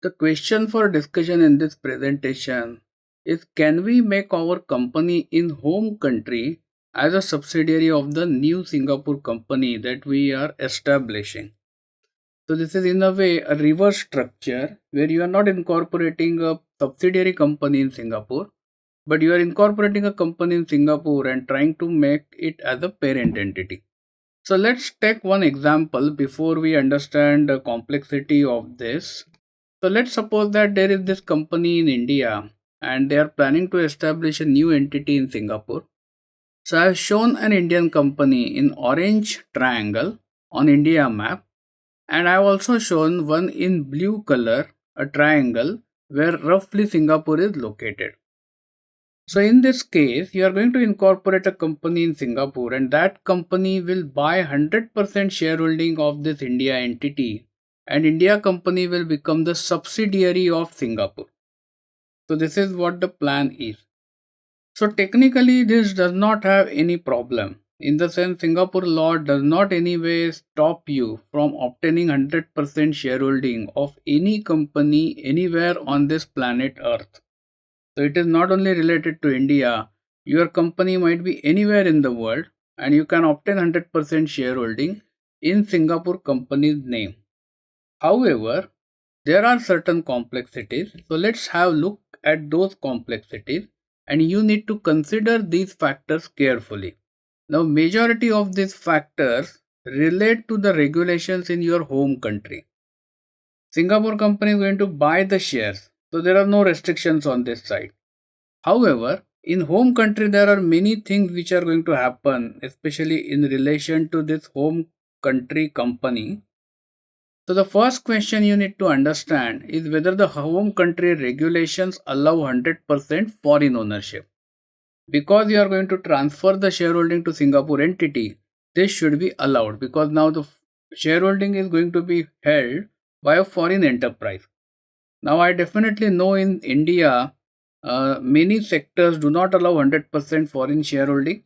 The question for discussion in this presentation is, can we make our company in home country as a subsidiary of the new Singapore company that we are establishing? So this is in a way a reverse structure where you are not incorporating a subsidiary company in Singapore, but you are incorporating a company in Singapore and trying to make it as a parent entity. So let's take one example before we understand the complexity of this. So let's suppose that there is this company in India and they are planning to establish a new entity in Singapore. So I have shown an Indian company in orange triangle on India map, and I have also shown one in blue color, a triangle where roughly Singapore is located. So in this case, you are going to incorporate a company in Singapore and that company will buy 100% shareholding of this India entity, and India company will become the subsidiary of Singapore. So this is what the plan is. So technically this does not have any problem. In the sense, Singapore law does not anyway stop you from obtaining 100% shareholding of any company anywhere on this planet Earth. So it is not only related to India, your company might be anywhere in the world and you can obtain 100% shareholding in Singapore company's name. However, there are certain complexities. So let's have a look at those complexities, and you need to consider these factors carefully. Now majority of these factors relate to the regulations in your home country. Singapore company is going to buy the shares, so there are no restrictions on this side. However, in home country there are many things which are going to happen, especially in relation to this home country company. So the first question you need to understand is whether the home country regulations allow 100% foreign ownership. Because you are going to transfer the shareholding to Singapore entity, this should be allowed because now the shareholding is going to be held by a foreign enterprise. Now I definitely know in India, many sectors do not allow 100% foreign shareholding.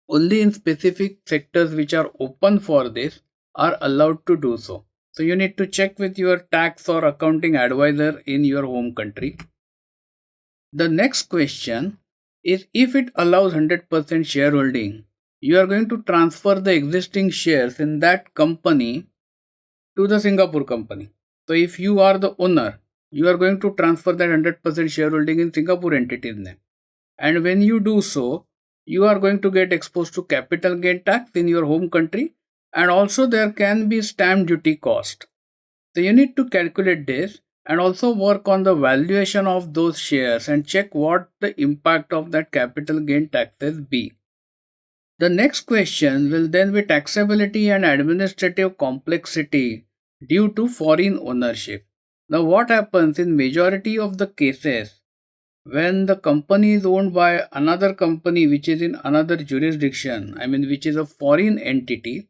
Only in specific sectors which are open for this are allowed to do so. So you need to check with your tax or accounting advisor in your home country. The next question is, if it allows 100% shareholding, you are going to transfer the existing shares in that company to the Singapore company. So if you are the owner, you are going to transfer that 100% shareholding in Singapore entity's name. And when you do so, you are going to get exposed to capital gain tax in your home country, and also there can be stamp duty cost. So you need to calculate this and also work on the valuation of those shares and check what the impact of that capital gain taxes be. The next question will then be taxability and administrative complexity due to foreign ownership. Now what happens in majority of the cases when the company is owned by another company which is in another jurisdiction, I mean which is a foreign entity,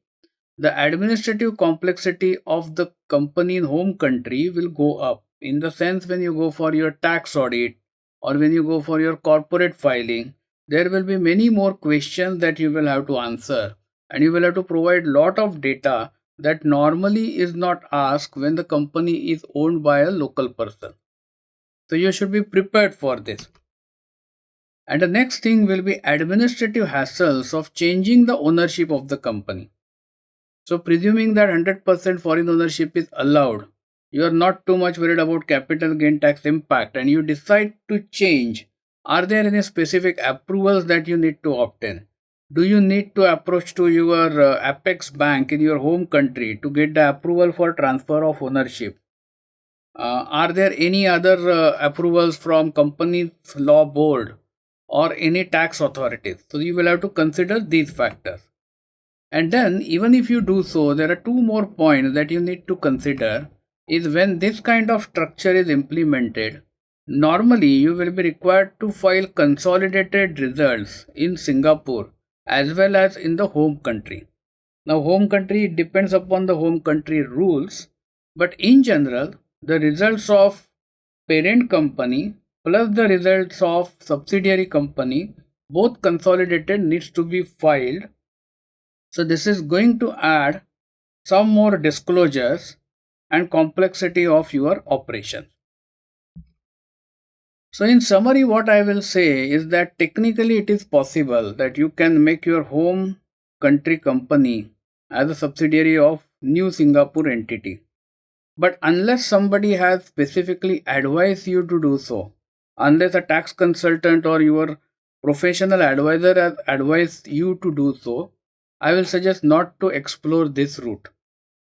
the administrative complexity of the company in home country will go up. In the sense, when you go for your tax audit or when you go for your corporate filing, there will be many more questions that you will have to answer, and you will have to provide lot of data that normally is not asked when the company is owned by a local person. So you should be prepared for this. And the next thing will be administrative hassles of changing the ownership of the company. So presuming that 100% foreign ownership is allowed, you are not too much worried about capital gain tax impact and you decide to change. Are there any specific approvals that you need to obtain? Do you need to approach to your Apex bank in your home country to get the approval for transfer of ownership? Are there any other approvals from company's law board or any tax authorities? So you will have to consider these factors. And then, even if you do so, there are two more points that you need to consider is when this kind of structure is implemented. Normally, you will be required to file consolidated results in Singapore as well as in the home country. Now, home country depends upon the home country rules, but in general, the results of parent company plus the results of subsidiary company, both consolidated, needs to be filed. So this is going to add some more disclosures and complexity of your operation. So, in summary, what I will say is that technically it is possible that you can make your home country company as a subsidiary of New Singapore entity. But unless somebody has specifically advised you to do so, unless a tax consultant or your professional advisor has advised you to do so, I will suggest not to explore this route.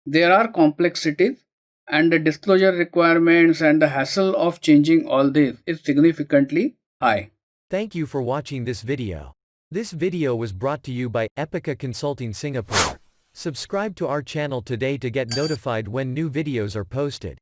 There are complexities, and the disclosure requirements and the hassle of changing all this is significantly high. Thank you for watching this video. This video was brought to you by Epica Consulting Singapore. Subscribe to our channel today to get notified when new videos are posted.